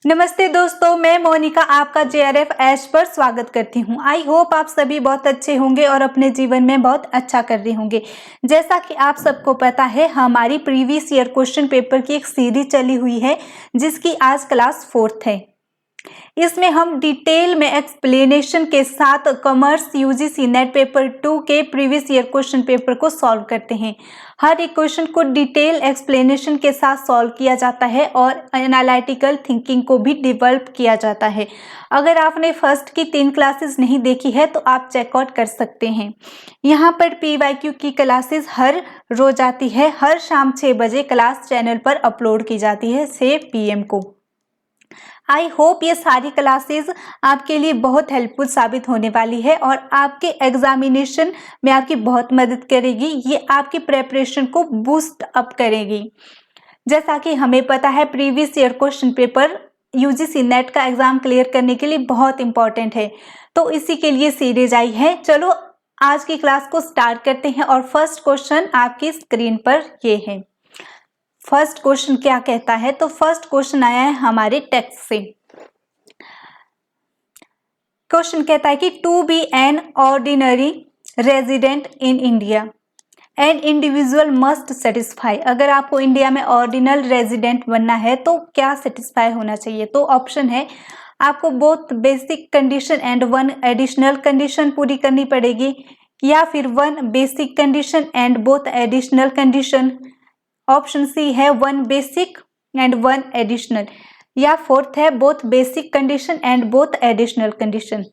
नमस्ते दोस्तों, मैं मोनिका आपका जेआरएफ ऐश पर स्वागत करती हूं। आई होप आप सभी बहुत अच्छे होंगे और अपने जीवन में बहुत अच्छा कर रहे होंगे। जैसा कि आप सबको पता है, हमारी प्रीवियस ईयर क्वेश्चन पेपर की एक सीरीज चली हुई है जिसकी आज क्लास 4th है। इसमें हम डिटेल में एक्सप्लेनेशन के साथ कॉमर्स यूजीसी नेट पेपर 2 के प्रीवियस ईयर क्वेश्चन पेपर को सॉल्व करते हैं। हर एक क्वेश्चन को डिटेल एक्सप्लेनेशन के साथ सॉल्व किया जाता है और एनालिटिकल थिंकिंग को भी डेवलप किया जाता है। अगर आपने फर्स्ट की 3 क्लासेस नहीं देखी है तो आप चेकआउट कर सकते हैं। यहाँ पर पीवाईक्यू की क्लासेस हर रोज आती है। हर शाम 6 बजे क्लास चैनल पर अपलोड की जाती है 6 PM को। आई होप ये सारी क्लासेस आपके लिए बहुत हेल्पफुल साबित होने वाली है और आपके एग्जामिनेशन में आपकी बहुत मदद करेगी। ये आपकी प्रेपरेशन को बूस्ट अप करेगी। जैसा कि हमें पता है, previous year question paper UGC net का एग्जाम क्लियर करने के लिए बहुत इंपॉर्टेंट है, तो इसी के लिए सीरीज आई है। चलो आज की क्लास को स्टार्ट करते हैं और फर्स्ट क्वेश्चन आपकी स्क्रीन पर ये है। फर्स्ट क्वेश्चन क्या कहता है? तो फर्स्ट क्वेश्चन आया है हमारे टेक्स्ट से। क्वेश्चन कहता है कि to be an ordinary resident in India an individual must satisfy. अगर आपको इंडिया में ऑर्डिनल रेजिडेंट बनना है तो क्या सेटिस्फाई होना चाहिए? तो ऑप्शन है, आपको both basic condition and 1 additional condition पूरी करनी पड़ेगी, या फिर 1 basic condition and both additional condition. Option C है 1 बेसिक एंड 1 एडिशनल, या फोर्थ है both basic condition and both additional condition.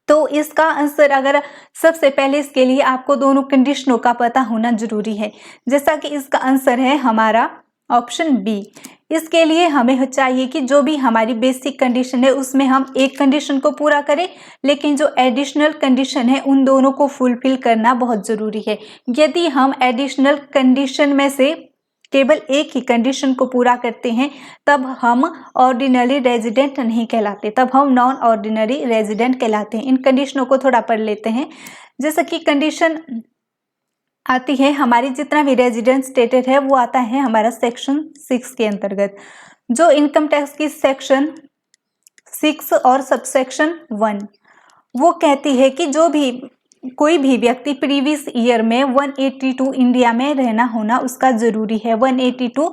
तो इसका आंसर, अगर सबसे पहले इसके लिए आपको दोनों कंडीशनों का पता होना जरूरी है, जैसा कि इसका आंसर है हमारा ऑप्शन बी। इसके लिए हमें चाहिए कि जो भी हमारी बेसिक कंडीशन है उसमें हम एक कंडीशन को पूरा करें, लेकिन जो एडिशनल कंडीशन है उन दोनों को फुलफिल करना बहुत जरूरी है। यदि हम एडिशनल कंडीशन में से केवल एक ही कंडीशन को पूरा करते हैं तब हम ऑर्डिनरी रेजिडेंट नहीं कहलाते, तब हम नॉन ऑर्डिनरी रेजिडेंट कहलाते हैं। इन कंडीशनों को थोड़ा पढ़ लेते हैं। जैसे कि कंडीशन आती है हमारी, जितना भी रेजिडेंट स्टेटेड है वो आता है हमारा सेक्शन 6 के अंतर्गत, जो इनकम टैक्स की सेक्शन 6 और सबसेक्शन 1 वो कहती है कि जो भी कोई भी व्यक्ति प्रीवियस ईयर में 182 इंडिया में रहना होना उसका जरूरी है। 182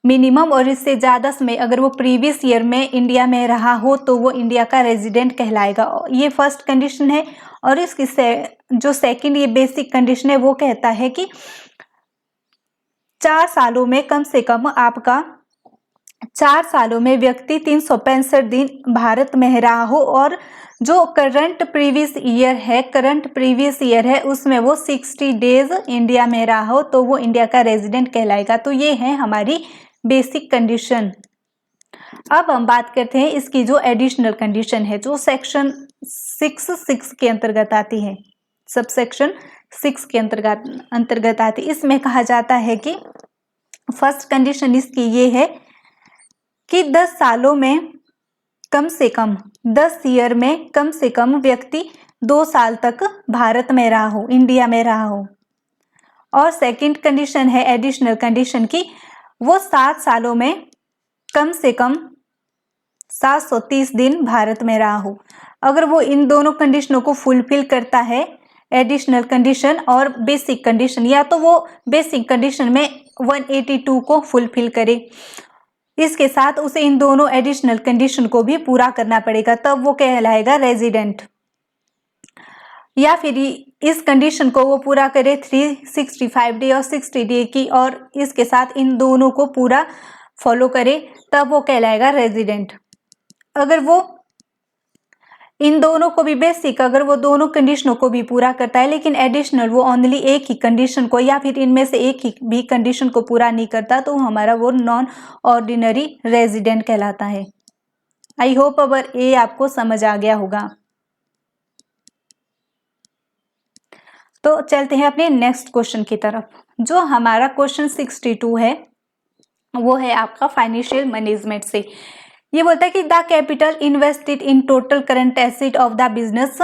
मिनिमम, और इससे ज़्यादा समय अगर वो प्रीवियस ईयर में इंडिया में रहा हो तो वो इंडिया का रेजिडेंट कहलाएगा। ये फर्स्ट कंडीशन है। और इसकी जो सेकंड ये बेसिक कंडीशन है वो कहता है कि 4 सालों में कम से कम आपका 4 सालों में व्यक्ति 365 दिन भारत में रहा हो, और जो करंट प्रीवियस ईयर है उसमें वो 60 डेज इंडिया में रहा हो तो वो इंडिया का रेजिडेंट कहलाएगा। तो ये है हमारी बेसिक कंडीशन। अब हम बात करते हैं इसकी जो एडिशनल कंडीशन है, जो सेक्शन 6 के अंतर्गत आती है, सबसेक्शन 6 के अंतर्गत आती है। इसमें कहा जाता है कि फर्स्ट कंडीशन इसकी ये है कि 10 सालों में कम से कम 10 ईयर में कम से कम व्यक्ति 2 साल तक भारत में रहा हो, इंडिया में रहा हो। और सेकंड कंडीशन है एडिशनल कंडीशन की, वो 7 सालों में कम से कम 730 दिन भारत में रहा हो। अगर वो इन दोनों कंडीशनों को फुलफिल करता है, एडिशनल कंडीशन और बेसिक कंडीशन, या तो वो बेसिक कंडीशन में 182 को फुलफिल करे, इसके साथ उसे इन दोनों एडिशनल कंडीशन को भी पूरा करना पड़ेगा, तब वो कहलाएगा रेजिडेंट। या फिर इस कंडीशन को वो पूरा करे 365 डे और 60 डे की, और इसके साथ इन दोनों को पूरा फॉलो करे, तब वो कहलाएगा रेजिडेंट। अगर वो इन दोनों को भी बेसिक, अगर वो दोनों कंडीशनों को भी पूरा करता है लेकिन एडिशनल वो ओनली एक ही कंडीशन को या फिर इनमें से एक ही भी कंडीशन को पूरा नहीं करता, तो हमारा वो नॉन ऑर्डिनरी रेजिडेंट कहलाता है। आई होप अब ये आपको समझ आ गया होगा। तो चलते हैं अपने नेक्स्ट क्वेश्चन की तरफ। जो हमारा क्वेश्चन 62 है वो है आपका फाइनेंशियल मैनेजमेंट से। ये बोलता है कि the capital invested in total current asset of the business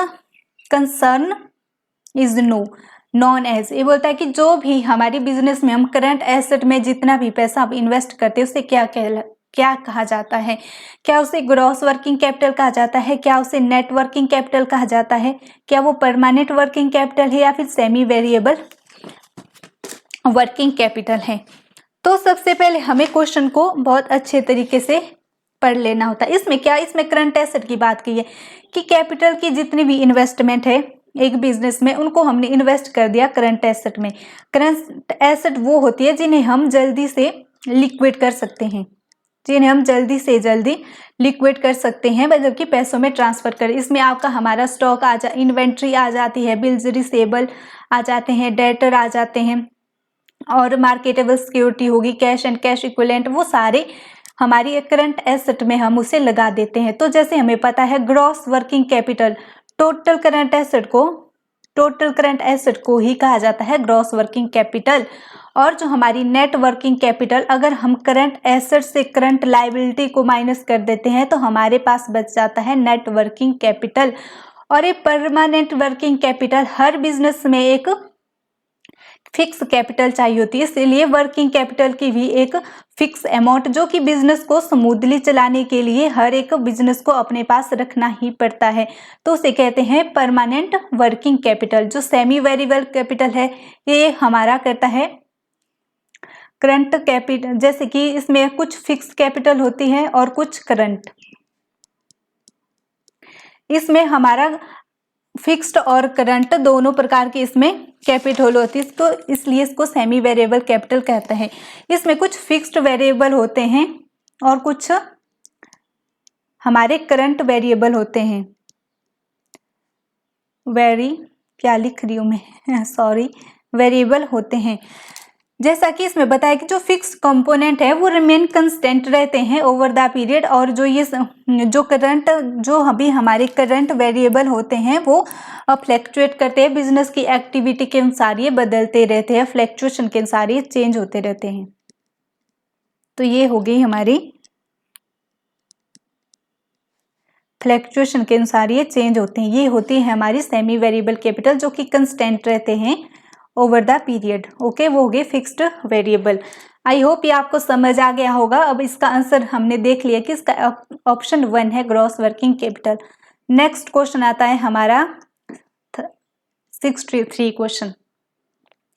concern is known as. ये बोलता है कि जो भी हमारी बिजनेस में हम करंट एसेट में जितना भी पैसा हम इन्वेस्ट करते हैं उसे क्या क्या कहा जाता है? क्या उसे ग्रॉस वर्किंग कैपिटल कहा जाता है? क्या उसे नेट वर्किंग कैपिटल कहा जाता है? क्या वो परमानेंट वर्किंग कैपिटल है या फिर सेमी वेरिएबल वर्किंग कैपिटल है? तो सबसे पहले हमें क्वेश्चन को बहुत अच्छे तरीके से पढ़ लेना होता है। इसमें करंट एसेट की बात की है कि कैपिटल की जितनी भी इन्वेस्टमेंट है एक बिजनेस में, उनको हमने इन्वेस्ट कर दिया करंट एसेट में। करंट एसेट वो होती है जिन्हें हम जल्दी से लिक्विड कर सकते हैं, मतलब कि पैसों में ट्रांसफर करें। इसमें आपका हमारा स्टॉक इन्वेंट्री आ जाती है, बिल्स रिसेबल आ जाते हैं, डेटर आ जाते हैं, और मार्केटेबल सिक्योरिटी होगी, कैश एंड कैश इक्विवेलेंट, वो सारे हमारी करंट एसेट में हम उसे लगा देते हैं। तो जैसे हमें पता है gross working capital total current asset को ही कहा जाता है ग्रॉस वर्किंग कैपिटल। और जो हमारी नेट वर्किंग कैपिटल, अगर हम करंट एसेट से करंट लायबिलिटी को माइनस कर देते हैं तो हमारे पास बच जाता है नेट वर्किंग कैपिटल। और ये परमानेंट वर्किंग कैपिटल, हर बिजनेस में एक फिक्स कैपिटल चाहिए होती है, इसलिए वर्किंग कैपिटल की भी एक फिक्स अमाउंट, जो कि बिजनेस को स्मूथली चलाने के लिए हर एक बिजनेस को अपने पास रखना ही पड़ता है, तो उसे कहते हैं परमानेंट वर्किंग कैपिटल। जो सेमी वेरिएबल कैपिटल है ये हमारा करता है करंट कैपिटल, जैसे कि इसमें कुछ फिक्स कैपिटल होती है और कुछ करंट। इसमें हमारा फिक्स्ड और करंट दोनों प्रकार की इसमें कैपिटल होती है, तो इसलिए इसको सेमी वेरिएबल कैपिटल कहते हैं। इसमें कुछ फिक्स्ड वेरिएबल होते हैं और कुछ हमारे करंट वेरिएबल होते हैं। वेरिएबल होते हैं। जैसा कि इसमें बताया कि जो फिक्स कंपोनेंट है वो रिमेन कंस्टेंट रहते हैं ओवर द पीरियड, और जो अभी हमारे करंट वेरिएबल होते हैं वो फ्लैक्चुएट करते हैं, बिजनेस की एक्टिविटी के अनुसार ये बदलते रहते हैं, फ्लैक्चुएशन के अनुसार ये चेंज होते रहते हैं। तो ये हो गई हमारी फ्लैक्चुएशन के अनुसार ये चेंज होते हैं, ये होती है हमारी सेमी वेरिएबल कैपिटल, जो कि कंस्टेंट रहते हैं ओवर द पीरियड। ओके, वो हो गए फिक्स्ड वेरिएबल। आई होप ये आपको समझ आ गया होगा। अब इसका आंसर हमने देख लिया कि इसका ऑप्शन 1 है gross working capital. Next question आता है हमारा 63 क्वेश्चन।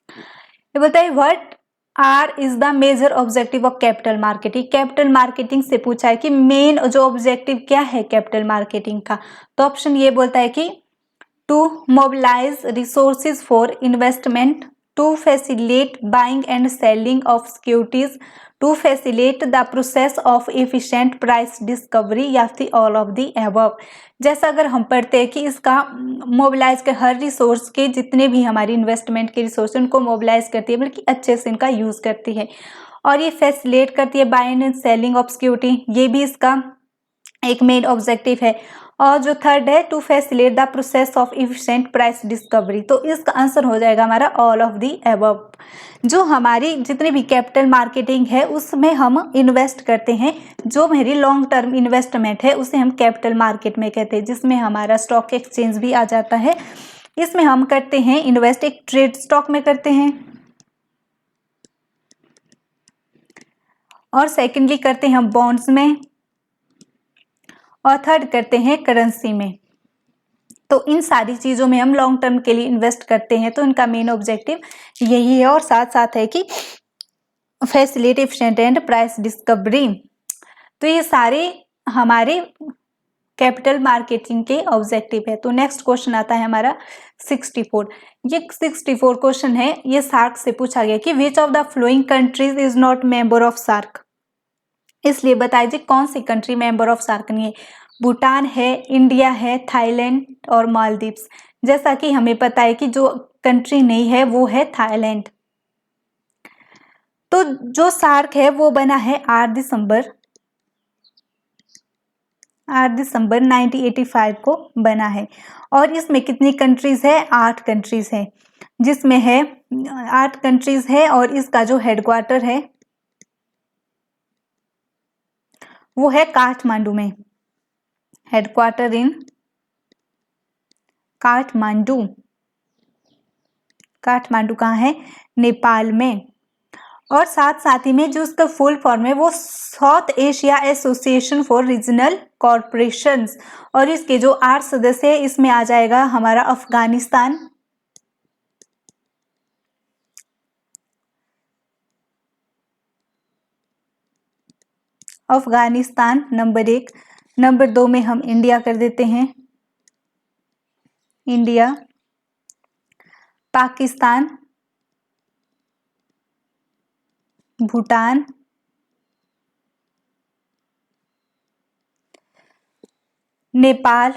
ये बोलता है what are is the major objective of capital marketing. Capital marketing से पूछा है कि मेन जो ऑब्जेक्टिव क्या है कैपिटल मार्केटिंग का, तो ऑप्शन ये बोलता है कि to mobilize resources for investment, to facilitate buying and selling of securities, to facilitate the process of efficient price discovery, या फिर all of the above। जैसा अगर हम पढ़ते हैं कि इसका मोबिलाइज कर हर रिसोर्स के जितने भी हमारी इन्वेस्टमेंट के रिसोर्स उनको मोबिलाइज करती है, बल्कि अच्छे से इनका यूज करती है, और ये फैसिलिटेट करती है buying and selling of security, ये भी इसका एक मेन ऑब्जेक्टिव है। और जो थर्ड है to facilitate the process of efficient price discovery, तो इसका आंसर हो जाएगा हमारा ऑल ऑफ दी अबव। जो हमारी जितनी भी कैपिटल मार्केटिंग है उसमें हम इन्वेस्ट करते हैं, जो मेरी लॉन्ग टर्म इन्वेस्टमेंट है उसे हम कैपिटल मार्केट में कहते हैं, जिसमें हमारा स्टॉक एक्सचेंज भी आ जाता है। इसमें हम करते हैं इन्वेस्ट एक ट्रेड स्टॉक में करते हैं, और सेकेंडली करते हैं हम बॉन्ड्स में, और थर्ड करते हैं करेंसी में। तो इन सारी चीज़ों में हम लॉन्ग टर्म के लिए इन्वेस्ट करते हैं, तो इनका मेन ऑब्जेक्टिव यही है। और साथ साथ है कि facility efficient and price discovery. तो ये सारे हमारे कैपिटल मार्केटिंग के ऑब्जेक्टिव है। तो नेक्स्ट क्वेश्चन आता है हमारा 64। ये 64 क्वेश्चन है, ये सार्क से पूछा गया कि which of the following countries is not member of SAARC. इसलिए बताइए कौन सी कंट्री मेंबर ऑफ सार्क नहीं है। भूटान है, इंडिया है, थाईलैंड और मालदीव्स। जैसा कि हमें पता है कि जो कंट्री नहीं है वो है थाईलैंड। तो जो सार्क है वो बना है 8 दिसंबर 1985 को बना है, और इसमें कितनी कंट्रीज है, 8 कंट्रीज है, जिसमें है 8 कंट्रीज है, और इसका जो हेडक्वार्टर है वो है काठमांडू में। Headquarter in Kathmandu. काठमांडू कहाँ है, नेपाल में। और साथ साथ ही में जो उसका फुल फॉर्म है वो south Asia association for regional corporations. और इसके जो 8 सदस्य है इसमें आ जाएगा हमारा अफगानिस्तान, अफगानिस्तान नंबर 1। नंबर 2 में हम इंडिया कर देते हैं, इंडिया, पाकिस्तान, भूटान, नेपाल,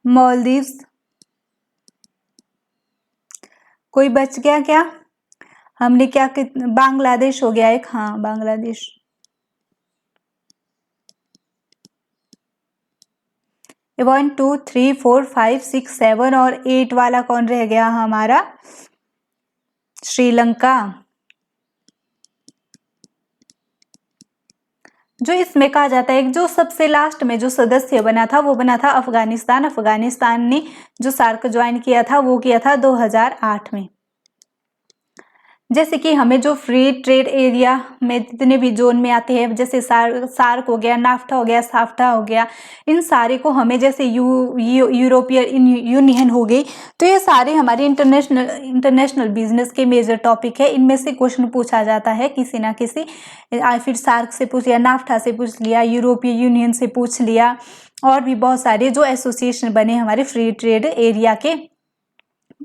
मालदीव्स। कोई बच गया क्या? हमने क्या बांग्लादेश हो गया एक, हाँ बांग्लादेश। ये 1 2 3 4 5 6 7 और 8 वाला कौन रह गया हमारा? श्रीलंका। जो इसमें कहा जाता है जो सबसे लास्ट में जो सदस्य बना था वो बना था अफगानिस्तान। अफगानिस्तान ने जो सार्क ज्वाइन किया था वो किया था 2008 में। जैसे कि हमें जो फ्री ट्रेड एरिया में जितने भी जोन में आते हैं, जैसे सार्क हो गया, नाफ्टा हो गया, साफ्टा हो गया, इन सारे को हमें जैसे यूरोपियन यूनियन हो गई, तो ये सारे हमारे इंटरनेशनल बिजनेस के मेजर टॉपिक है। इनमें से क्वेश्चन पूछा जाता है किसी ना किसी, फिर सार्क से पूछ लिया, नाफ्टा से पूछ लिया, यूरोपियन यूनियन से पूछ लिया, और भी बहुत सारे जो एसोसिएशन बने हमारे फ्री ट्रेड एरिया के।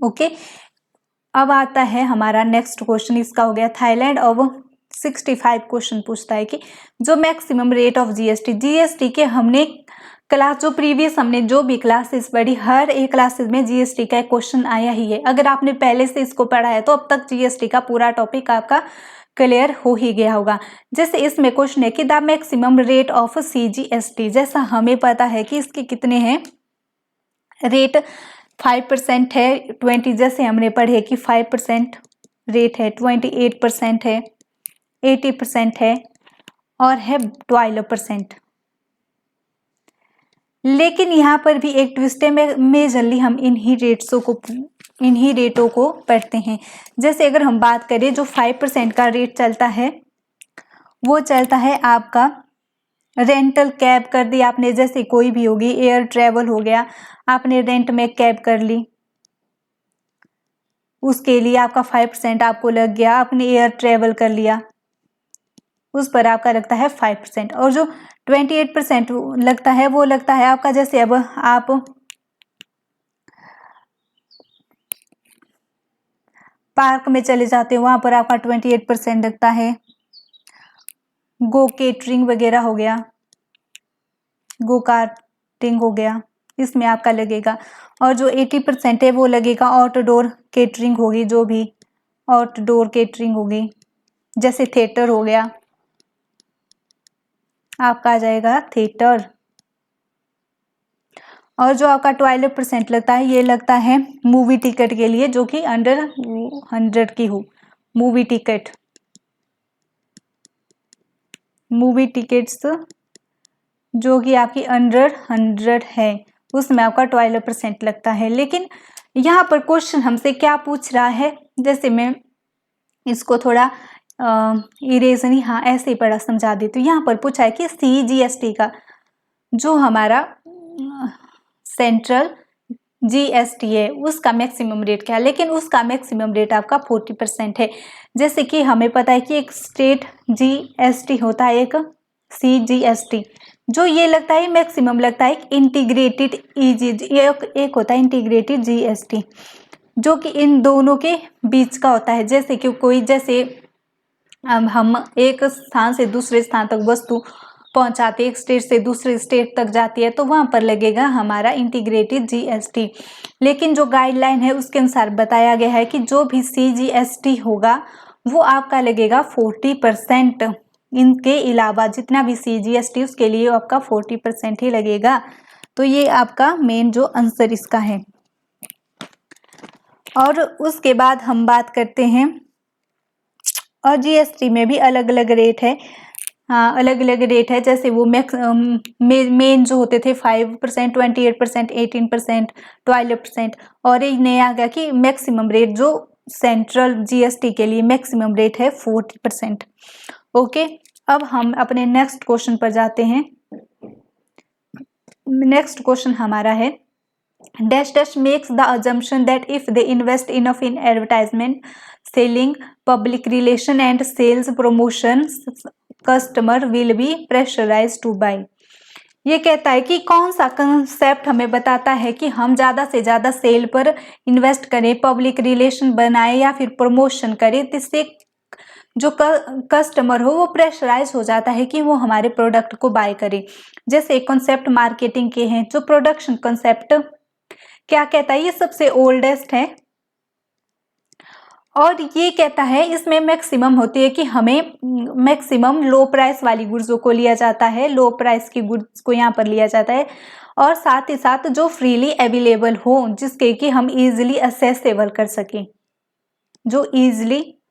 ओके, अब आता है हमारा नेक्स्ट क्वेश्चन, इसका हो गया थाईलैंड। अब 65 क्वेश्चन पूछता है कि जो मैक्सिमम रेट ऑफ जीएसटी के हमने क्लास जो प्रीवियस हमने जो भी क्लासेस पढ़ी, हर एक क्लासेस में जीएसटी का एक क्वेश्चन आया ही है। अगर आपने पहले से इसको पढ़ा है तो अब तक जीएसटी का पूरा टॉपिक आपका क्लियर हो ही गया होगा। जैसे इसमें क्वेश्चन है कि the maximum rate of CGST, जैसा हमें पता है कि इसके कितने हैं रेट, 5% है, 20 जैसे हमने पढ़े कि 5% रेट है, 28% है, 80% है, और है 12%। लेकिन यहाँ पर भी एक ट्विस्ट है, मेजरली हम इन्हीं रेटों को पढ़ते हैं। जैसे अगर हम बात करें जो 5% का रेट चलता है वो चलता है आपका रेंटल कैब कर दी आपने, जैसे कोई भी होगी, एयर ट्रेवल हो गया, आपने रेंट में कैब कर ली, उसके लिए आपका 5% आपको लग गया। आपने एयर ट्रेवल कर लिया, उस पर आपका लगता है 5%। और जो 28% लगता है वो लगता है आपका, जैसे अब आप पार्क में चले जाते हो वहां पर आपका 28% लगता है। गो केटरिंग वगैरह हो गया, गो कार्टिंग हो गया, इसमें आपका लगेगा। और जो 80% है वो लगेगा आउटडोर केटरिंग होगी, जो भी आउटडोर केटरिंग होगी, जैसे थिएटर हो गया, आपका आ जाएगा थिएटर। और जो आपका 12% लगता है ये लगता है मूवी टिकट के लिए, जो कि अंडर 100 की हो। मूवी टिकट्स जो कि आपकी अंडर 100 है उसमें आपका 12% लगता है। लेकिन यहाँ पर क्वेश्चन हमसे क्या पूछ रहा है, जैसे मैं इसको थोड़ा इरेजन हाँ ऐसे ही पढ़ा समझा देती हूँ। यहाँ पर पूछा है कि सीजीएसटी का जो हमारा सेंट्रल जीएसटी है उसका मैक्सिमम रेट क्या है, लेकिन उसका मैक्सिमम रेट आपका 40% है। जैसे कि हमें पता है कि एक स्टेट जीएसटी होता है, एक सीजीएसटी, जो ये लगता है मैक्सिमम लगता है इंटीग्रेटेड एक होता है इंटीग्रेटेड जीएसटी, जो कि इन दोनों के बीच का होता है। जैसे कि कोई जैसे हम एक स्थान से दूसरे स्थान तक वस्तु पहुंचाते, एक स्टेट से दूसरे स्टेट तक जाती है तो वहां पर लगेगा हमारा इंटीग्रेटेड जीएसटी। लेकिन जो गाइडलाइन है उसके अनुसार बताया गया है कि जो भी सीजीएसटी होगा वो आपका लगेगा 40%। इनके अलावा जितना भी सीजीएसटी उसके लिए आपका 40% ही लगेगा। तो ये आपका मेन जो आंसर इसका है। और उसके बाद हम बात करते हैं, और जीएसटी में भी अलग अलग रेट है। हाँ, अलग अलग रेट है। जैसे वो मेन जो होते थे 5%, 28%, 18%, 12%, और एक नया आ गया कि मैक्सिमम रेट जो सेंट्रल जीएसटी के लिए मैक्सिमम रेट है 40%। ओके, अब हम अपने नेक्स्ट क्वेश्चन पर जाते हैं। नेक्स्ट क्वेश्चन हमारा है dash dash makes the assumption that if they invest enough in advertisement, selling, public relation and sales promotions, customer will be pressurized to buy। ये कहता है कि कौन सा कंसेप्ट हमें बताता है कि हम ज़्यादा से ज़्यादा सेल पर इन्वेस्ट करें, पब्लिक रिलेशन बनाए या फिर प्रमोशन करें, जिससे जो कस्टमर हो वो प्रेशराइज हो जाता है कि वो हमारे प्रोडक्ट को बाय करे। जैसे कॉन्सेप्ट मार्केटिंग के हैं। जो प्रोडक्शन कॉन्सेप्ट क्या कहता है, ये सबसे ओल्डेस्ट है और ये कहता है इसमें मैक्सिमम होती है कि हमें मैक्सिमम लो प्राइस वाली गुड्सों को लिया जाता है, लो प्राइस की गुड्स को यहाँ पर लिया जाता है, और साथ ही साथ जो फ्रीली अवेलेबल हो, जिसके कि हम इजीली असेसेबल कर सकें, जो इजीली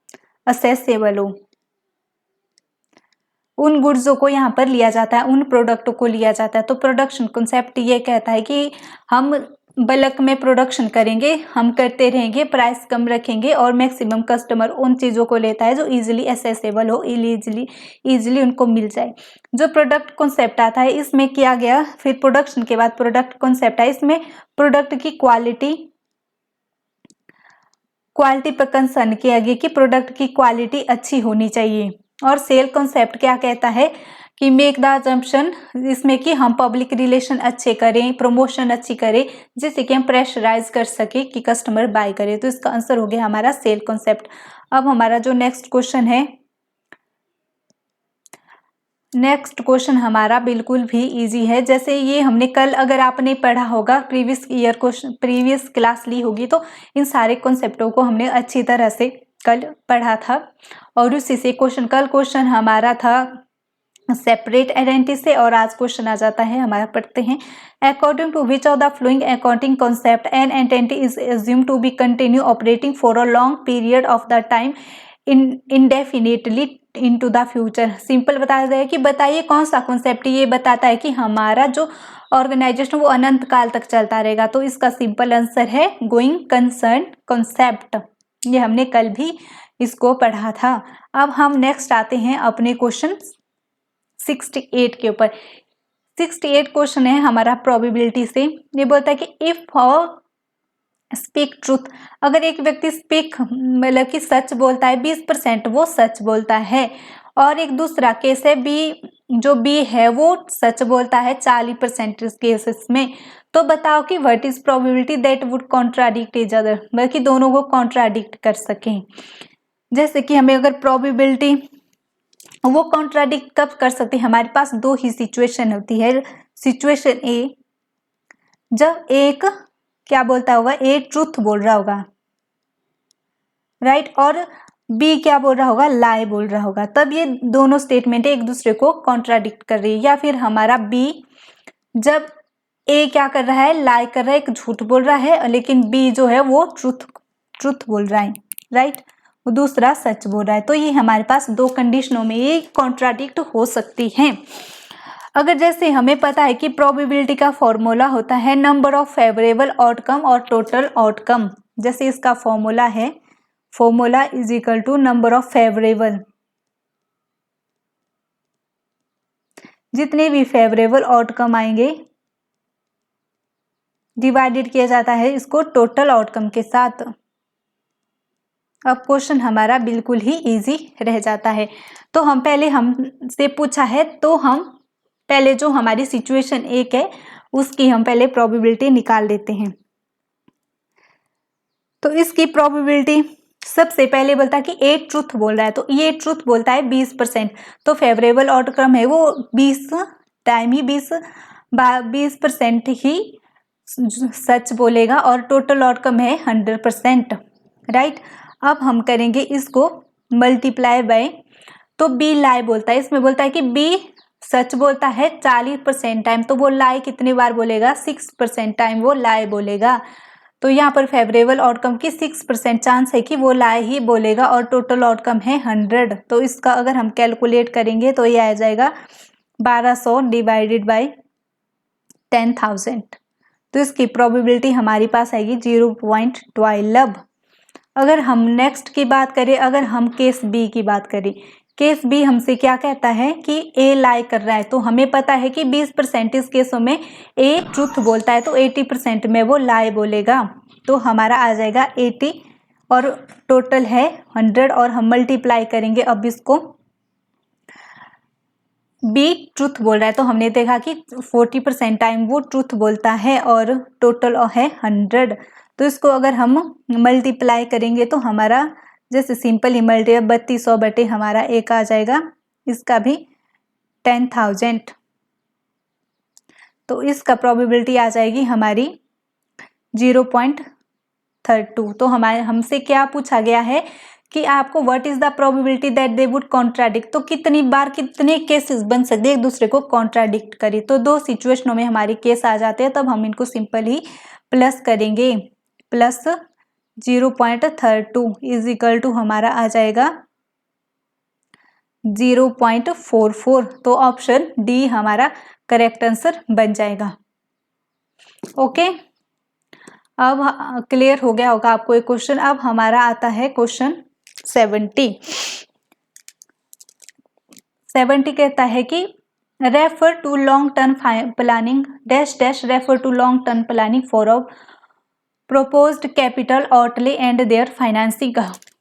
असेसेबल हो, उन गुड्सों को यहाँ पर लिया जाता है, उन प्रोडक्टों को लिया जाता है। तो प्रोडक्शन कॉन्सेप्ट ये कहता है कि हम बल्क में प्रोडक्शन करेंगे, हम करते रहेंगे, प्राइस कम रखेंगे और मैक्सिमम कस्टमर उन चीज़ों को लेता है जो इजीली एसेसेबल हो, इजीली उनको मिल जाए। जो प्रोडक्ट कॉन्सेप्ट आता है इसमें किया गया, फिर प्रोडक्शन के बाद प्रोडक्ट कॉन्सेप्ट है, इसमें प्रोडक्ट की क्वालिटी पर कंसर्न किया गया कि प्रोडक्ट की क्वालिटी अच्छी होनी चाहिए। और सेल कॉन्सेप्ट क्या कहता है कि मेक द अजम्पशन, इसमें कि हम पब्लिक रिलेशन अच्छे करें, प्रमोशन अच्छी करें, जिससे कि हम प्रेशराइज कर सके कि कस्टमर बाय करे। तो इसका आंसर हो गया हमारा सेल कॉन्सेप्ट। अब हमारा जो नेक्स्ट क्वेश्चन है, नेक्स्ट क्वेश्चन हमारा बिल्कुल भी इजी है। जैसे ये हमने कल, अगर आपने पढ़ा होगा, प्रीवियस क्लास ली होगी, तो इन सारे कॉन्सेप्टों को हमने अच्छी तरह से कल पढ़ा था। और उसी से कल क्वेश्चन हमारा था सेपरेट आइडेंटिटी से, और आज क्वेश्चन आ जाता है हमारा, पढ़ते हैं। According to which of the following accounting concept an entity is assumed to be continue operating for a long period of the time indefinitely into the future. Simple बताया गया है कि बताइए कौन सा कॉन्सेप्ट ये बताता है कि हमारा जो ऑर्गेनाइजेशन वो अनंत काल तक चलता रहेगा। तो इसका सिंपल आंसर है गोइंग कंसर्न कॉन्सेप्ट। ये हमने कल भी इसको पढ़ा था। अब हम नेक्स्ट आते हैं अपने क्वेश्चन 68 के ऊपर। 68 क्वेश्चन है हमारा प्रोबेबिलिटी से। ये बोलता है कि इफ स्पीक ट्रूथ, अगर एक व्यक्ति स्पीक मतलब कि सच बोलता है 20% वो सच बोलता है, और एक दूसरा केस है बी, जो बी है वो सच बोलता है 40% केसेस में, तो बताओ कि what is probability that would contradict each other, बल्कि दोनों को कॉन्ट्राडिक्ट कर सकें। जैसे कि हमें अगर प्रोबेबिलिटी वो कॉन्ट्राडिक्ट कब कर सकते हैं, हमारे पास दो ही सिचुएशन होती है। सिचुएशन ए, जब एक क्या बोलता होगा, ए ट्रूथ बोल रहा होगा, राइट, और बी क्या बोल रहा होगा, लाई बोल रहा होगा, तब ये दोनों स्टेटमेंट एक दूसरे को कॉन्ट्राडिक्ट कर रही है। या फिर हमारा बी, जब ए क्या कर रहा है, लाई कर रहा है, एक झूठ बोल रहा है, लेकिन बी जो है वो ट्रूथ बोल रहा है, राइट, वो दूसरा सच बोल रहा है। तो ये हमारे पास दो कंडीशनों में ये कॉन्ट्राडिक्ट हो सकती हैं। अगर जैसे हमें पता है कि प्रोबेबिलिटी का फॉर्मूला होता है नंबर ऑफ फेवरेबल आउटकम और टोटल आउटकम। जैसे इसका फॉर्मूला है, formula is equal to number of favourable, जितने भी फेवरेबल आउटकम आएंगे डिवाइडेड किया जाता है इसको टोटल आउटकम के साथ। अब क्वेश्चन हमारा बिल्कुल ही इजी रह जाता है। तो हम पहले हमसे पूछा है, तो हम पहले जो हमारी सिचुएशन एक है उसकी हम पहले प्रोबेबिलिटी निकाल देते हैं। तो इसकी प्रोबेबिलिटी सबसे पहले बोलता है कि ए ट्रूथ बोल रहा है, तो ये ट्रूथ बोलता है 20%, तो फेवरेबल आउटकम है वो 20 टाइम ही 20% ही सच बोलेगा, और टोटल आउटकम है 100%, राइट। अब हम करेंगे इसको मल्टीप्लाई बाय, तो बी लाई बोलता है, इसमें बोलता है कि बी सच बोलता है 40% टाइम, तो वो लाई कितनी बार बोलेगा, 6% टाइम वो लाई बोलेगा। तो यहाँ पर फेवरेबल आउटकम की 6% चांस है कि वो लाए ही बोलेगा और टोटल आउटकम है 100। तो इसका अगर हम कैलकुलेट करेंगे तो ये आ जाएगा 1200 डिवाइडेड बाई 10,000। तो इसकी प्रोबेबिलिटी हमारे पास आएगी 0.12। अगर हम नेक्स्ट की बात करें, अगर हम केस बी की बात करें, केस बी हमसे क्या कहता है कि ए लाई कर रहा है। तो हमें पता है कि 20% इस केसों में ए ट्रूथ बोलता है, तो 80% में वो लाई बोलेगा। तो हमारा आ जाएगा 80 और टोटल है 100 और हम मल्टीप्लाई करेंगे अब इसको। बी ट्रूथ बोल रहा है तो हमने देखा कि 40% टाइम वो ट्रूथ बोलता है और टोटल है 100। तो इसको अगर हम मल्टीप्लाई करेंगे तो हमारा जैसे सिंपल ही मल्टीप्लाई 3200 बटे हमारा एक आ जाएगा, इसका भी 10,000। तो इसका प्रोबेबिलिटी आ जाएगी हमारी 0.32। तो हमारे हमसे क्या पूछा गया है कि आपको what is the probability that they would contradict. तो कितनी बार कितने केसेस बन सकते हैं एक दूसरे को कॉन्ट्राडिक्ट करें। तो दो सिचुएशनों में हमारे केस आ जाते हैं, तब हम इनको सिंपल ही प्लस करेंगे। प्लस 0.32 इज इक्वल टू हमारा आ जाएगा 0.44। तो ऑप्शन डी हमारा करेक्ट आंसर बन जाएगा। ओके, अब क्लियर हो गया होगा आपको एक क्वेश्चन। अब हमारा आता है क्वेश्चन 70 कहता है कि refer to long term planning dash dash refer to long term planning for a proposed capital outlay and their financing.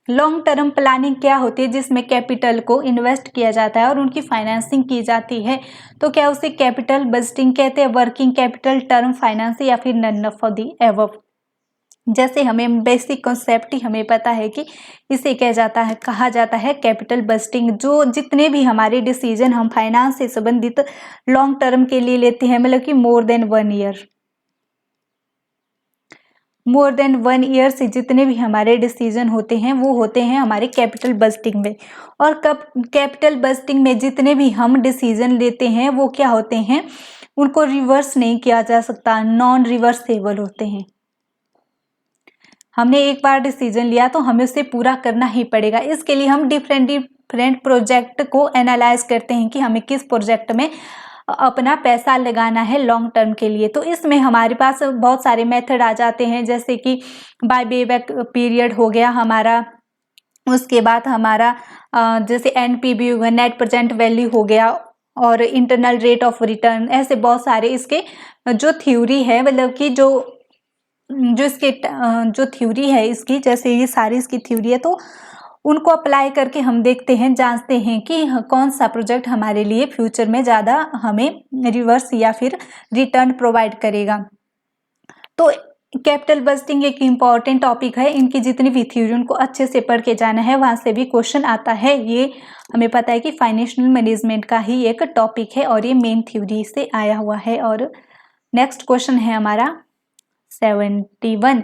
Long term planning क्या होती है, जिसमें कैपिटल को इन्वेस्ट किया जाता है और उनकी फाइनेंसिंग की जाती है। तो क्या उसे कैपिटल बजटिंग कहते हैं, वर्किंग कैपिटल, टर्म फाइनेंस या फिर नन ऑफ द एबव। जैसे हमें बेसिक कॉन्सेप्ट ही हमें पता है कि इसे कहा जाता है कैपिटल बजटिंग। जो जितने भी हमारे डिसीजन हम फाइनेंस से संबंधित लॉन्ग टर्म के लिए लेते हैं, मतलब कि मोर देन 1 ईयर से जितने भी हमारे डिसीजन होते हैं वो होते हैं हमारे कैपिटल बजटिंग में। और कब कैपिटल बजटिंग में जितने भी हम डिसीजन लेते हैं वो क्या होते हैं, उनको रिवर्स नहीं किया जा सकता, नॉन रिवर्सेबल होते हैं। हमने एक बार डिसीजन लिया तो हमें उसे पूरा करना ही पड़ेगा। इसके लिए हम डिफरेंट प्रोजेक्ट को एनालाइज करते हैं कि हमें किस प्रोजेक्ट में अपना पैसा लगाना है लॉन्ग टर्म के लिए। तो इसमें हमारे पास बहुत सारे मेथड आ जाते हैं, जैसे कि बाय बेबैक पीरियड हो गया हमारा, उसके बाद हमारा जैसे एनपीवी हो गया, नेट प्रेजेंट वैल्यू हो गया, और इंटरनल रेट ऑफ रिटर्न। ऐसे बहुत सारे इसके जो थ्योरी है, मतलब कि जो थ्योरी है इसकी, जैसे ये सारी इसकी थ्योरी है, तो उनको अप्लाई करके हम देखते हैं, जांचते हैं कि कौन सा प्रोजेक्ट हमारे लिए फ्यूचर में ज़्यादा हमें रिवर्स या फिर रिटर्न प्रोवाइड करेगा। तो कैपिटल बजटिंग एक इम्पॉर्टेंट टॉपिक है। इनकी जितनी भी थ्योरी उनको अच्छे से पढ़ के जाना है, वहाँ से भी क्वेश्चन आता है। ये हमें पता है कि फाइनेंशियल मैनेजमेंट का ही एक टॉपिक है और ये मेन थ्योरी से आया हुआ है। और नेक्स्ट क्वेश्चन है हमारा 71।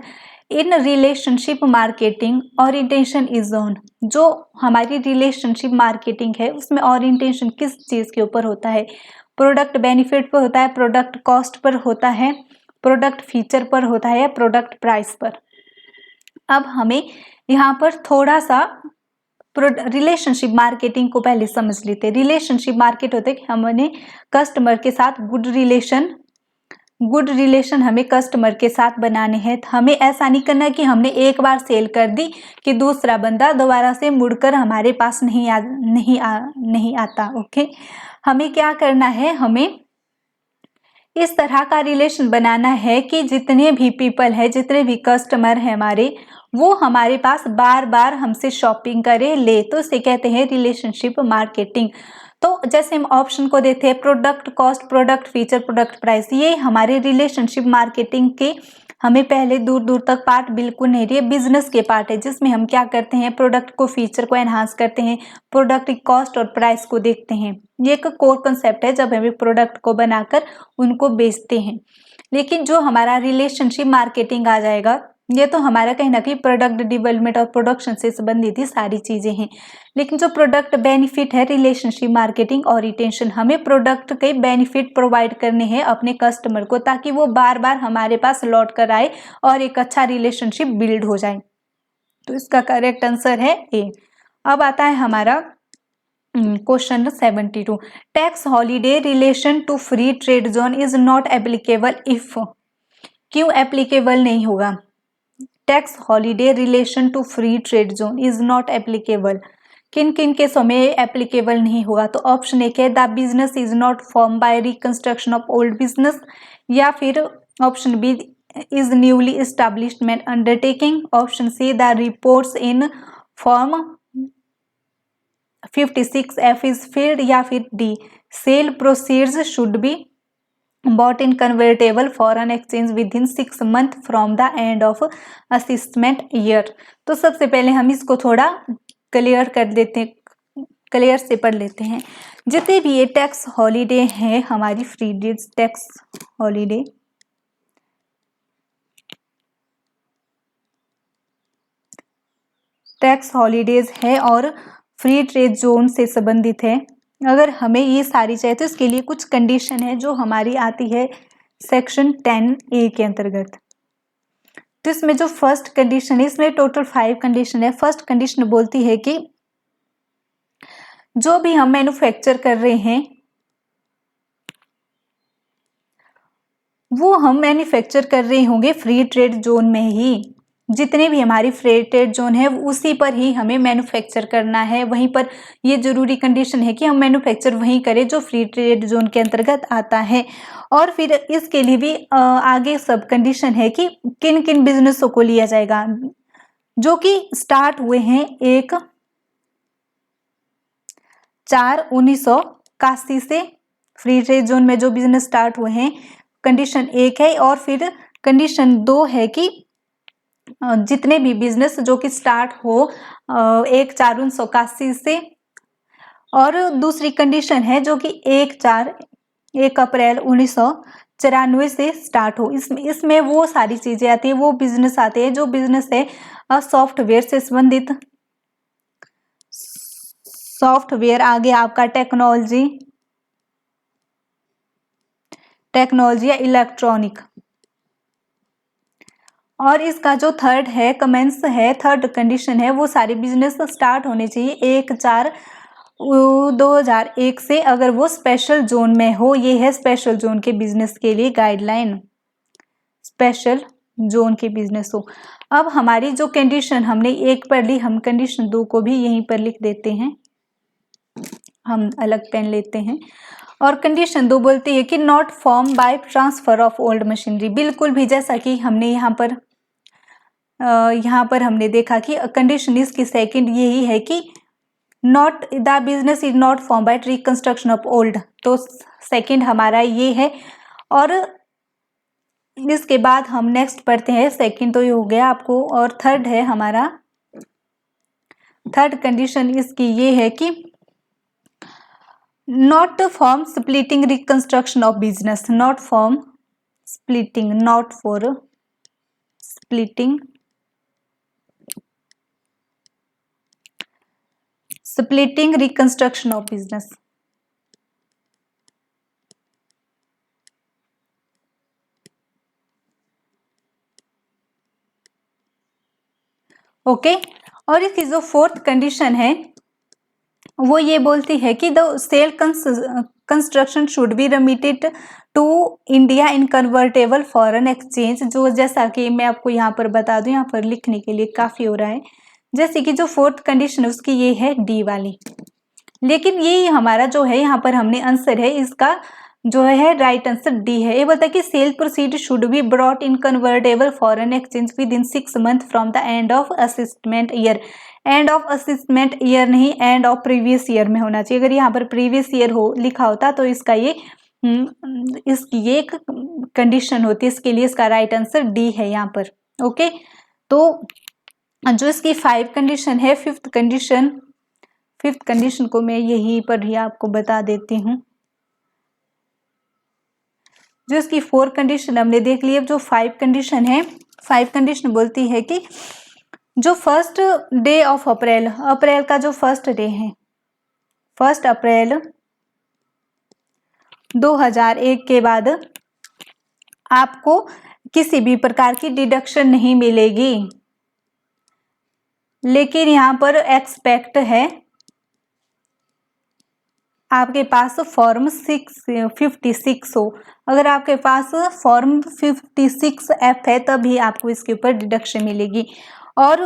In relationship marketing orientation is on. जो हमारी रिलेशनशिप मार्केटिंग है उसमें ओरिएंटेशन किस चीज़ के ऊपर होता है, प्रोडक्ट बेनिफिट पर होता है, प्रोडक्ट कॉस्ट पर होता है, प्रोडक्ट फीचर पर होता है, या प्रोडक्ट प्राइस पर। अब हमें यहाँ पर थोड़ा सा रिलेशनशिप मार्केटिंग को पहले समझ लेते हैं। रिलेशनशिप मार्केट होते कि हमने कस्टमर के साथ गुड रिलेशन हमें कस्टमर के साथ बनाने हैं। हमें ऐसा नहीं करना कि हमने एक बार सेल कर दी कि दूसरा बंदा दोबारा से मुड़कर हमारे पास नहीं आता। ओके, हमें क्या करना है, हमें इस तरह का रिलेशन बनाना है कि जितने भी पीपल है, जितने भी कस्टमर है हमारे, वो हमारे पास बार बार हमसे शॉपिंग करे, ले। तो इसे कहते हैं रिलेशनशिप मार्केटिंग। तो जैसे हम ऑप्शन को देते हैं product cost, product feature, product price, ये हमारे रिलेशनशिप मार्केटिंग के हमें पहले दूर दूर तक पार्ट बिल्कुल नहीं, ये बिजनेस के पार्ट है, जिसमें हम क्या करते हैं, प्रोडक्ट को फीचर को एनहांस करते हैं, प्रोडक्ट की कॉस्ट और प्राइस को देखते हैं। ये एक कोर कंसेप्ट है जब हमें प्रोडक्ट को बनाकर उनको बेचते हैं। लेकिन जो हमारा रिलेशनशिप मार्केटिंग आ जाएगा, ये तो हमारा कहीं ना कहीं प्रोडक्ट डेवलपमेंट और प्रोडक्शन से संबंधित ही सारी चीजें हैं। लेकिन जो प्रोडक्ट बेनिफिट है, रिलेशनशिप मार्केटिंग और रिटेंशन, हमें प्रोडक्ट के बेनिफिट प्रोवाइड करने हैं अपने कस्टमर को, ताकि वो बार बार हमारे पास लौट कर आए और एक अच्छा रिलेशनशिप बिल्ड हो जाए। तो इसका करेक्ट आंसर है ए। अब आता है हमारा question 72। Tax holiday relation to free trade zone is not applicable if. क्यों एप्लीकेबल नहीं होगा? Tax holiday relation to free trade zone is not applicable, किन किन केसों में एप्लीकेबल नहीं होगा? तो ऑप्शन एक है the business is not form by reconstruction of old business, या फिर option B is newly establishment undertaking, option C the reports in form 56F is field, या फिर D sale proceeds should be bought in convertible foreign exchange within 6 months from the end of assessment year। तो सबसे पहले हम इसको थोड़ा clear कर देते हैं, क्लियर से पढ़ लेते हैं। जितने भी ये टैक्स हॉलीडे है हमारी free days tax holiday, tax holidays है और फ्री ट्रेड जोन से संबंधित है। अगर हमें ये सारी चाहिए तो इसके लिए कुछ कंडीशन है जो हमारी आती है सेक्शन 10A के अंतर्गत। तो इसमें जो फर्स्ट कंडीशन है, इसमें टोटल 5 कंडीशन है। फर्स्ट कंडीशन बोलती है कि जो भी हम मैन्युफैक्चर कर रहे हैं वो हम मैन्युफैक्चर कर रहे होंगे फ्री ट्रेड जोन में ही। जितने भी हमारी फ्री ट्रेड जोन है उसी पर ही हमें मैन्युफैक्चर करना है, वहीं पर ये जरूरी कंडीशन है कि हम मैन्युफैक्चर वहीं करें जो फ्री ट्रेड जोन के अंतर्गत आता है। और फिर इसके लिए भी आगे सब कंडीशन है कि किन किन बिजनेसों को लिया जाएगा जो कि स्टार्ट हुए हैं 1/4/1981 से। फ्री ट्रेड जोन में जो बिजनेस स्टार्ट हुए हैं, कंडीशन 1 है। और फिर कंडीशन 2 है कि जितने भी बिजनेस जो कि स्टार्ट हो 1/4/1981 से। और दूसरी कंडीशन है जो कि 1 अप्रैल 1994 से स्टार्ट हो। इसमें वो सारी चीजें आती है, वो बिजनेस आते हैं जो बिजनेस है सॉफ्टवेयर से संबंधित। सॉफ्टवेयर आगे आपका टेक्नोलॉजी या इलेक्ट्रॉनिक। और इसका जो थर्ड है कमेंस है, थर्ड कंडीशन है, वो सारे बिजनेस स्टार्ट होने चाहिए 1/4/2001 से, अगर वो स्पेशल जोन में हो। ये है स्पेशल जोन के बिजनेस के लिए गाइडलाइन, स्पेशल जोन के बिजनेस हो। अब हमारी जो कंडीशन हमने 1 पढ़ ली, हम कंडीशन 2 को भी यहीं पर लिख देते हैं, हम अलग पेन लेते हैं। और कंडीशन 2 बोलती है कि not form by transfer of old machinery. बिल्कुल भी जैसा कि हमने यहाँ पर हमने देखा कि कंडीशन इसकी सेकंड यही है कि not the business is not form by reconstruction of old. तो सेकंड हमारा ये है। और इसके बाद हम नेक्स्ट पढ़ते हैं, सेकंड तो ये हो गया आपको। और थर्ड है हमारा, थर्ड कंडीशन इसकी ये है कि not form splitting reconstruction of business, not form splitting, not for splitting reconstruction of business. Okay. और इसकी जो फोर्थ कंडीशन है वो ये बोलती है कि the sale construction should be remitted to India in convertible foreign exchange. जो जैसा कि मैं आपको यहाँ पर बता दूं, यहाँ पर लिखने के लिए काफी हो रहा है। जैसे कि जो फोर्थ कंडीशन है उसकी ये है डी वाली। लेकिन ये हमारा जो है यहाँ पर हमने आंसर है इसका जो है राइट आंसर डी है। ये बोलता है कि cell proceed should be brought in convertible foreign exchange with in 6 month from the end of assessment year. End of assessment year नहीं, एंड ऑफ प्रीवियस ईयर में होना चाहिए। अगर यहाँ पर प्रीवियस ईयर हो लिखा होता तो इसका इसकी ये एक कंडीशन होती है। इसके लिए इसका राइट आंसर डी है यहाँ पर। ओके। तो जो इसकी 5 कंडीशन है, फिफ्थ कंडीशन को मैं यहीं पर ही आपको बता देती हूँ। जो इसकी 4 कंडीशन हमने देख ली। अब जो 5 कंडीशन है 5 कंडीशन बोलती है कि जो फर्स्ट डे ऑफ अप्रैल, अप्रैल का जो फर्स्ट डे है, 1 अप्रैल 2001 के बाद आपको किसी भी प्रकार की डिडक्शन नहीं मिलेगी। लेकिन यहाँ पर एक्सपेक्ट है आपके पास फॉर्म 656 हो। अगर आपके पास फॉर्म 56F है तभी आपको इसके ऊपर डिडक्शन मिलेगी। और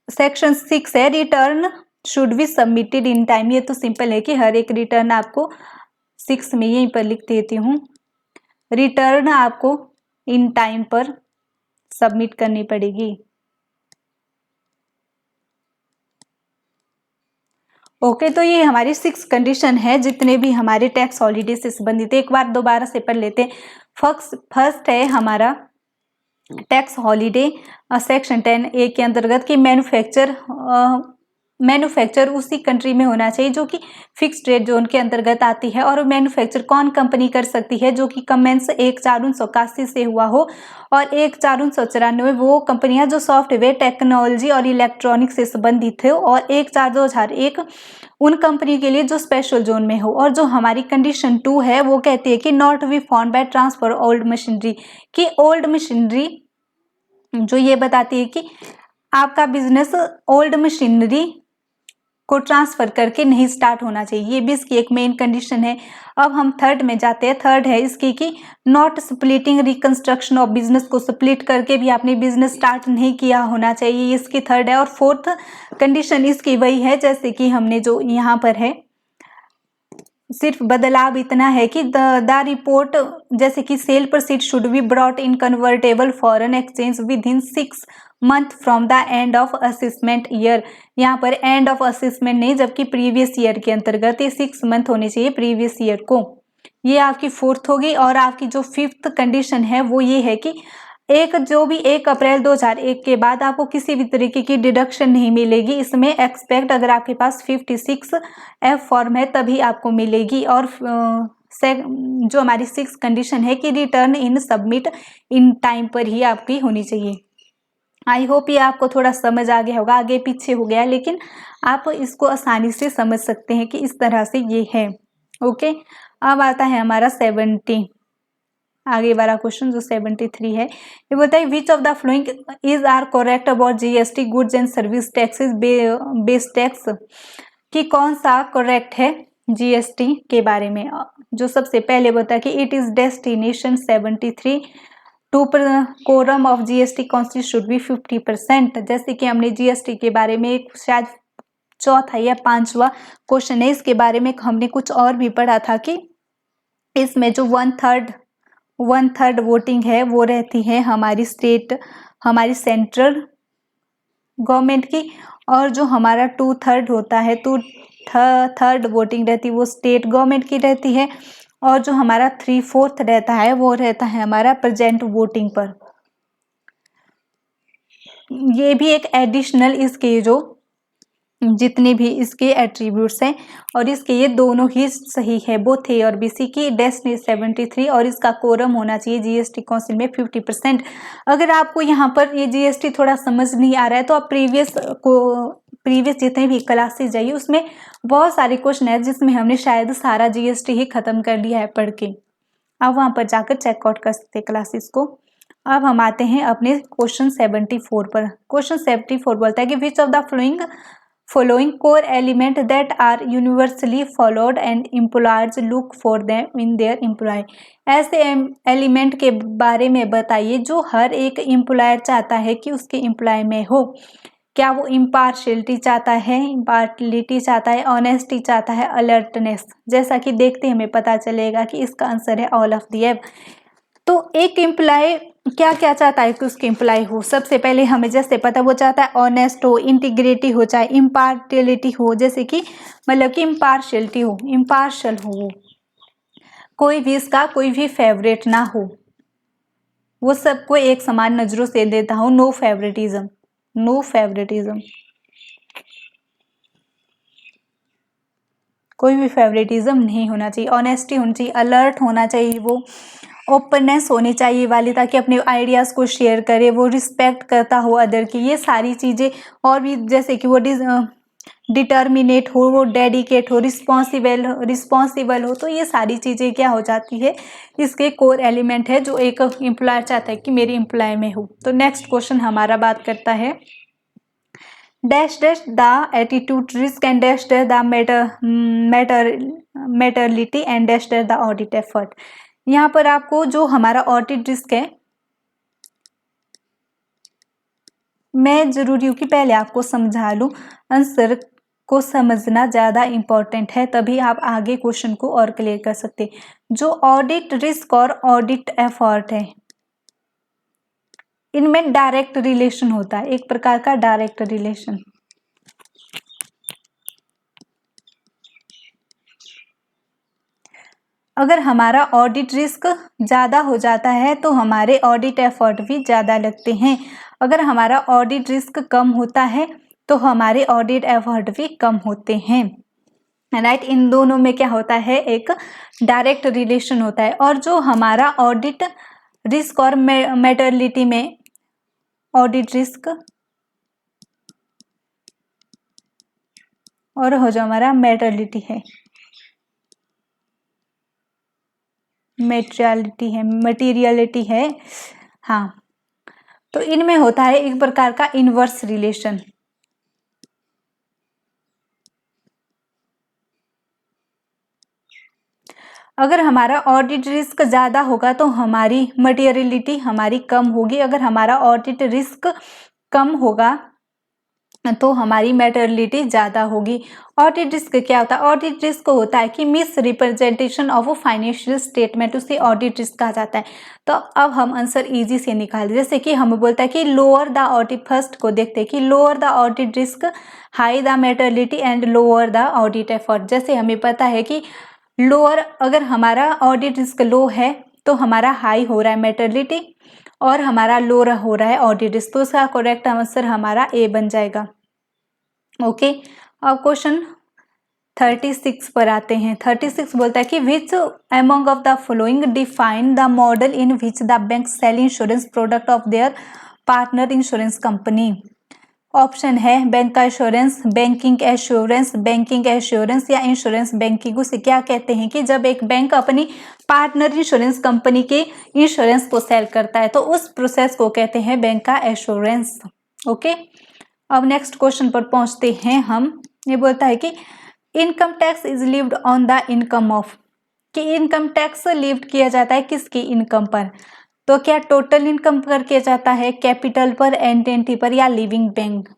सेक्शन 6 है return should be submitted in time. ये तो सिंपल है कि हर एक रिटर्न आपको 6 में यहीं पर लिख देती हूँ, रिटर्न आपको इन टाइम पर सबमिट करनी पड़ेगी। ओके तो ये हमारी 6 कंडीशन है जितने भी हमारे टैक्स हॉलीडे से संबंधित है। एक बार दोबारा से पढ़ लेते हैं। फर्स्ट है हमारा टैक्स हॉलीडे सेक्शन 10A के अंतर्गत कि मैन्युफैक्चर उसी कंट्री में होना चाहिए जो कि फिक्स्ड रेट जोन के अंतर्गत आती है। और मैन्युफैक्चर कौन कंपनी कर सकती है? जो कि कमेंस 1/4/1981 से हुआ हो और 1/4/1994 वो कंपनियां जो सॉफ्टवेयर टेक्नोलॉजी और इलेक्ट्रॉनिक से संबंधित हो, और 1/4/2001 उन कंपनी के लिए जो स्पेशल जोन में हो। और जो हमारी कंडीशन 2 है वो कहती है कि not be found by transfer old machinery, कि ओल्ड मशीनरी जो ये बताती है कि आपका बिजनेस ओल्ड मशीनरी को ट्रांसफर करके नहीं स्टार्ट होना चाहिए। ये भी इसकी एक मेन कंडीशन है। अब हम थर्ड में जाते हैं। थर्ड है इसकी कि not splitting reconstruction of business, को स्प्लिट करके भी आपने बिजनेस स्टार्ट नहीं किया होना चाहिए, ये इसकी थर्ड है। और फोर्थ कंडीशन इसकी वही है जैसे कि हमने जो यहाँ पर है, सिर्फ बदलाव इतना है कि द रिपोर्ट जैसे कि cell proceed should be brought in convertible foreign exchange with in 6 month from the end of assessment year. यहाँ पर एंड ऑफ असेसमेंट नहीं, जबकि प्रीवियस ईयर के अंतर्गत ये 6 मंथ होने चाहिए प्रीवियस ईयर को। ये आपकी फोर्थ होगी। और आपकी जो फिफ्थ कंडीशन है वो ये है कि 1 अप्रैल 2001 के बाद आपको किसी भी तरीके की डिडक्शन नहीं मिलेगी। इसमें एक्सपेक्ट अगर आपके पास 56F फॉर्म है तभी आपको मिलेगी। और जो हमारी 6 कंडीशन है कि return in submit in time पर ही आपकी होनी चाहिए। आई होप ये आपको थोड़ा समझ आ गया होगा, आगे पीछे हो गया लेकिन आप इसको आसानी से समझ सकते हैं कि इस तरह से ये है। ओके अब आता है हमारा 70 आगे वाला क्वेश्चन जो 73 है। ये बोलता है which of the following is are correct about GST goods and service taxes base tax, कि कौन सा करेक्ट है जीएसटी के बारे में। जो सबसे पहले बोलता है कि it is destination 73 to quorum of GST constitute should be 50%। जैसे कि हमने जीएसटी के बारे में एक शायद चौथा या 5वां क्वेश्चन है, इसके बारे में हमने कुछ और भी पढ़ा था कि इसमें जो 1/3 वोटिंग है वो रहती है हमारी स्टेट, हमारी सेंट्रल गवर्नमेंट की, और जो हमारा 2/3 होता है, 2/3 वोटिंग रहती है वो स्टेट गवर्नमेंट की रहती है। और जो हमारा 3/4 रहता है वो रहता है हमारा प्रेजेंट वोटिंग पर। ये भी एक एडिशनल इसके जो जितने भी इसके एट्रीब्यूट्स हैं और इसके ये दोनों ही सही है, बोथ ए और बी। सी की डेस्टिनी 73 और इसका कोरम होना चाहिए जीएसटी काउंसिल में 50%। अगर आपको यहाँ पर ये जीएसटी थोड़ा समझ नहीं आ रहा है तो आप प्रीवियस जितने भी क्लासेस जाइए, उसमें बहुत सारे क्वेश्चन है जिसमें हमने शायद सारा जीएसटी ही खत्म कर लिया है पढ़ के। आप वहाँ पर जाकर चेकआउट कर सकते हैं क्लासेस को। अब हम आते हैं अपने क्वेश्चन 74 पर। क्वेश्चन 74 बोलता है कि which of the following core element that are universally followed and employers look for them in their employee। ऐसे एलिमेंट के बारे में बताइए जो हर एक एम्प्लॉयर चाहता है कि उसके एम्प्लॉय में हो। क्या वो इम्पार्शियलिटी चाहता है, इम्पार्शलिटी चाहता है, ऑनेस्टी चाहता है, अलर्टनेस। जैसा कि देखते हमें पता चलेगा कि इसका आंसर है ऑल ऑफ दी एब। तो एक एम्प्लॉय क्या क्या चाहता है कि उसके एम्प्लॉय हो। सबसे पहले हमें जैसे पता वो चाहता है ऑनेस्ट हो, इंटीग्रिटी हो, चाहे इम्पार्टियलिटी हो, जैसे कि मतलब कि इम्पार्शियलिटी हो, इम्पार्शल हो, कोई भी इसका कोई भी फेवरेट ना हो, वो सबको एक समान नजरों से देता हो। नो फेवरेटिज्म, नो फेवरेटिज्म, कोई भी फेवरेटिज्म नहीं होना चाहिए। ऑनेस्टी होनी चाहिए, अलर्ट होना चाहिए वो, ओपननेस होनी चाहिए वाली, ताकि अपने आइडियाज़ को शेयर करे, वो रिस्पेक्ट करता हो अदर की, ये सारी चीज़ें। और भी जैसे कि वो डिटर्मिनेट हो, वो डेडिकेट हो, रिस्पॉन्सिबल हो, तो ये सारी चीज़ें क्या हो जाती है, इसके कोर एलिमेंट है जो एक एम्प्लॉयर चाहता है कि मेरी एम्प्लॉय में हो। तो नेक्स्ट क्वेश्चन हमारा बात करता है dash dash the attitude risk and dash dash the materiality and dash dash the audit effort. यहाँ पर आपको जो हमारा ऑडिट रिस्क है, मैं जरूरी हूँ कि पहले आपको समझा लूँ, आंसर को समझना ज़्यादा इम्पोर्टेंट है, तभी आप आगे क्वेश्चन को और क्लियर कर सकते। जो ऑडिट रिस्क और ऑडिट एफर्ट है, इनमें डायरेक्ट रिलेशन होता है, एक प्रकार का डायरेक्ट रिलेशन। अगर हमारा ऑडिट रिस्क ज़्यादा हो जाता है तो हमारे ऑडिट एफर्ट भी ज़्यादा लगते हैं। अगर हमारा ऑडिट रिस्क कम होता है तो हमारे ऑडिट एफर्ट भी कम होते हैं, राइट। इन दोनों में क्या होता है, एक डायरेक्ट रिलेशन होता है। और जो हमारा ऑडिट रिस्क और मैटरलिटी में ऑडिट रिस्क और हो जो हमारा मैटरलिटी है, मटीरियलिटी है, हाँ, तो इनमें होता है एक प्रकार का इनवर्स रिलेशन। अगर हमारा ऑडिट रिस्क ज़्यादा होगा तो हमारी मटीरियलिटी हमारी कम होगी। अगर हमारा ऑडिट रिस्क कम होगा तो हमारी मैटरलिटी ज़्यादा होगी। ऑडिट रिस्क क्या होता है? ऑडिट रिस्क होता है कि miss representation of a financial statement, उसे ऑडिट रिस्क कहा जाता है। तो अब हम आंसर इजी से निकाल, जैसे कि हम बोलता है कि लोअर द ऑडिट, फर्स्ट को देखते हैं कि lower the audit risk, high the materiality and lower the audit effort. जैसे हमें पता है कि लोअर, अगर हमारा ऑडिट रिस्क लो है तो हमारा हाई हो रहा है मैटरलिटी और हमारा लो हो रहा है ऑडिट रिस्क, तो उसका करेक्ट आंसर हमारा ए बन जाएगा। ओके, अब क्वेश्चन 36 पर आते हैं। 36 बोलता है कि which among of the following define the model in which the bank sell insurance product of their partner insurance company. Option है बैंक का एश्योरेंस, बैंकिंग एश्योरेंस या इंश्योरेंस बैंकिंग। उसे क्या कहते हैं कि जब एक बैंक अपनी पार्टनर इंश्योरेंस कंपनी के इंश्योरेंस को सेल करता है तो उस प्रोसेस को कहते हैं बैंक का एश्योरेंस। ओके, अब नेक्स्ट क्वेश्चन पर पहुंचते हैं हम। ये बोलता है कि income tax is lived on the income of, कि इनकम टैक्स लिव्ड किया जाता है किसकी इनकम पर, तो क्या टोटल इनकम पर किया जाता है, कैपिटल पर, एंटिटी पर या लिविंग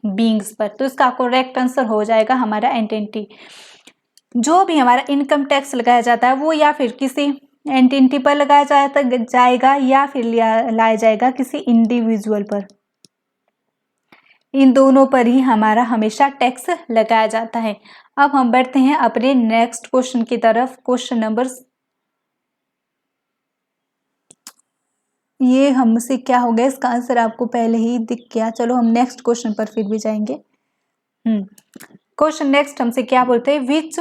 बींग्स पर। तो इसका करेक्ट आंसर हो जाएगा हमारा एंटिटी। जो भी हमारा इनकम टैक्स लगाया जाता है वो या फिर किसी एंटिटी पर लगाया जाएगा या फिर लाया जाएगा किसी इंडिविजुअल पर, इन दोनों पर ही हमारा हमेशा टैक्स लगाया जाता है। अब हम बढ़ते हैं अपने नेक्स्ट क्वेश्चन की तरफ। क्वेश्चन नंबर, ये हमसे क्या हो गया, इसका आंसर आपको पहले ही दिख गया। चलो हम नेक्स्ट क्वेश्चन पर फिर भी जाएंगे। क्वेश्चन नेक्स्ट हमसे क्या बोलते हैं, विच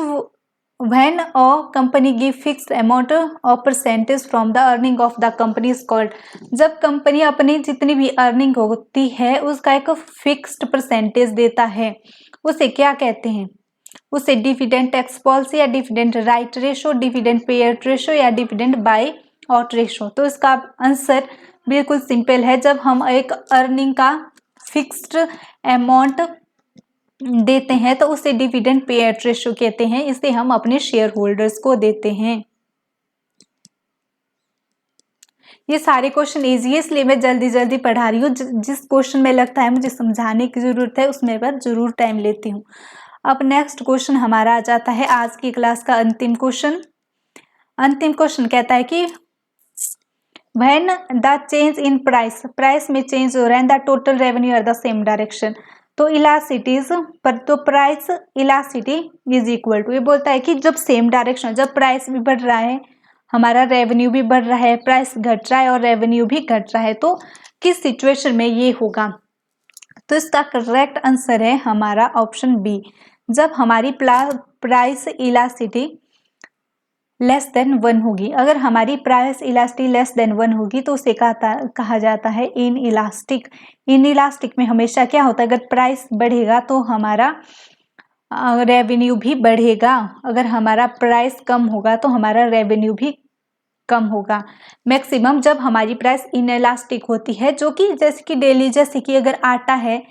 when a company give fixed amount of percentage from the earning of the company is called. जब कंपनी अपनी जितनी भी अर्निंग होती है उसका एक फिक्स्ड परसेंटेज देता है, उसे क्या कहते हैं, उसे डिविडेंड टैक्स पॉलिसी या dividend right ratio, dividend payout ratio या डिविडेंड बाय आउट रेशो। तो इसका आंसर बिल्कुल सिंपल है, जब हम एक अर्निंग का फिक्स्ड अमाउंट देते हैं तो उसे डिविडेंड पेआउट रेशो कहते हैं, इसे हम अपने शेयर होल्डर्स को देते हैं। ये सारे क्वेश्चन इजी है इसलिए मैं जल्दी जल्दी पढ़ा रही हूँ, जिस क्वेश्चन में लगता है मुझे समझाने की जरूरत है उसमें पर जरूर टाइम लेती हूँ। अब नेक्स्ट क्वेश्चन हमारा आ जाता है आज की क्लास का अंतिम क्वेश्चन। अंतिम क्वेश्चन कहता है कि when the change in price में चेंज हो रहा है, the total revenue are the same direction. तो इलास्टिटीज पर, तो price elasticity is equal to, ये बोलता है कि जब सेम डायरेक्शन, जब प्राइस भी बढ़ रहा है हमारा रेवेन्यू भी बढ़ रहा है, प्राइस घट रहा है और रेवेन्यू भी घट रहा है, तो किस सिचुएशन में ये होगा। तो इसका करेक्ट आंसर है हमारा ऑप्शन बी, जब हमारी प्राइस इलास्टिटी लेस देन 1 होगी। अगर हमारी प्राइस इलास्टिक लेस देन 1 होगी तो उसे कहा जाता है इन इलास्टिक। इन इलास्टिक में हमेशा क्या होता है, अगर प्राइस बढ़ेगा तो हमारा रेवेन्यू भी बढ़ेगा, अगर हमारा प्राइस कम होगा तो हमारा रेवेन्यू भी कम होगा। मैक्सिमम जब हमारी प्राइस इनइलास्टिक होती है, जो कि जैसे कि डेली, जैसे कि अगर आटा है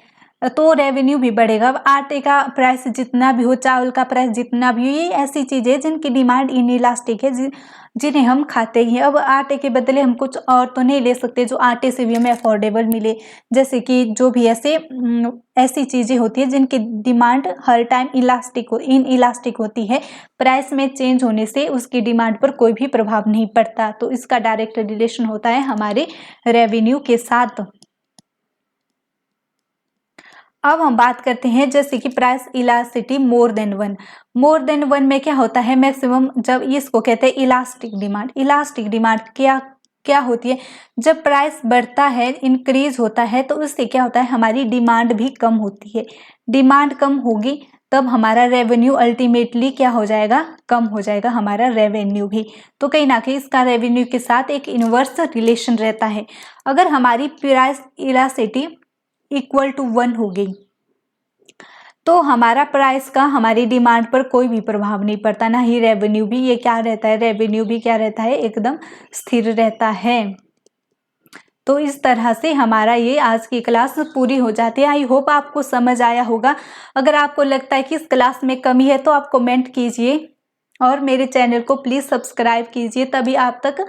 तो रेवेन्यू भी बढ़ेगा। अब आटे का प्राइस जितना भी हो, चावल का प्राइस जितना भी हो, ये ऐसी चीज़ें जिनकी डिमांड इनइलास्टिक है, जिन्हें हम खाते ही हैं। अब आटे के बदले हम कुछ और तो नहीं ले सकते जो आटे से भी हमें अफोर्डेबल मिले, जैसे कि जो भी ऐसी चीज़ें होती है जिनकी डिमांड हर टाइम इनइलास्टिक होती है। प्राइस में चेंज होने से उसकी डिमांड पर कोई भी प्रभाव नहीं पड़ता, तो इसका डायरेक्ट रिलेशन होता है हमारे रेवेन्यू के साथ। अब हम बात करते हैं जैसे कि price elasticity more than 1। More than 1 में क्या होता है, मैक्सिमम, जब इसको कहते हैं इलास्टिक डिमांड। इलास्टिक डिमांड क्या होती है, जब प्राइस बढ़ता है, इंक्रीज होता है, तो उससे क्या होता है, हमारी डिमांड भी कम होती है। डिमांड कम होगी तब हमारा रेवेन्यू अल्टीमेटली क्या हो जाएगा, कम हो जाएगा हमारा रेवेन्यू भी। तो कहीं ना कहीं इसका रेवेन्यू के साथ एक इनवर्स रिलेशन रहता है। अगर हमारी प्राइस इलास्टिसिटी इक्वल टू 1 हो गई तो हमारा प्राइस का हमारी डिमांड पर कोई भी प्रभाव नहीं पड़ता, ना ही रेवेन्यू भी। ये क्या रहता है, रेवेन्यू भी क्या रहता है, एकदम स्थिर रहता है। तो इस तरह से हमारा ये आज की क्लास पूरी हो जाती है। आई होप आपको समझ आया होगा। अगर आपको लगता है कि इस क्लास में कमी है तो आप कमेंट कीजिए और मेरे चैनल को प्लीज़ सब्सक्राइब कीजिए, तभी आप तक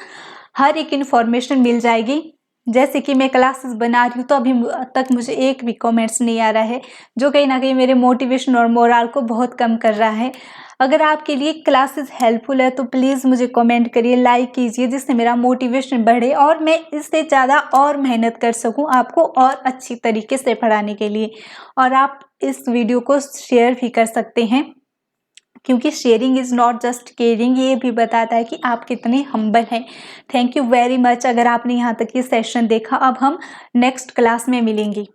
हर एक इन्फॉर्मेशन मिल जाएगी। जैसे कि मैं क्लासेस बना रही हूँ तो अभी तक मुझे एक भी कमेंट्स नहीं आ रहा है, जो कहीं ना कहीं मेरे मोटिवेशन और मोरल को बहुत कम कर रहा है। अगर आपके लिए क्लासेस हेल्पफुल है तो प्लीज़ मुझे कमेंट करिए, लाइक कीजिए, जिससे मेरा मोटिवेशन बढ़े और मैं इससे ज़्यादा और मेहनत कर सकूँ आपको और अच्छी तरीके से पढ़ाने के लिए। और आप इस वीडियो को शेयर भी कर सकते हैं, क्योंकि sharing is not just caring, ये भी बताता है कि आप कितने हम्बल हैं। थैंक यू वेरी मच अगर आपने यहाँ तक ये सेशन देखा। अब हम नेक्स्ट क्लास में मिलेंगे।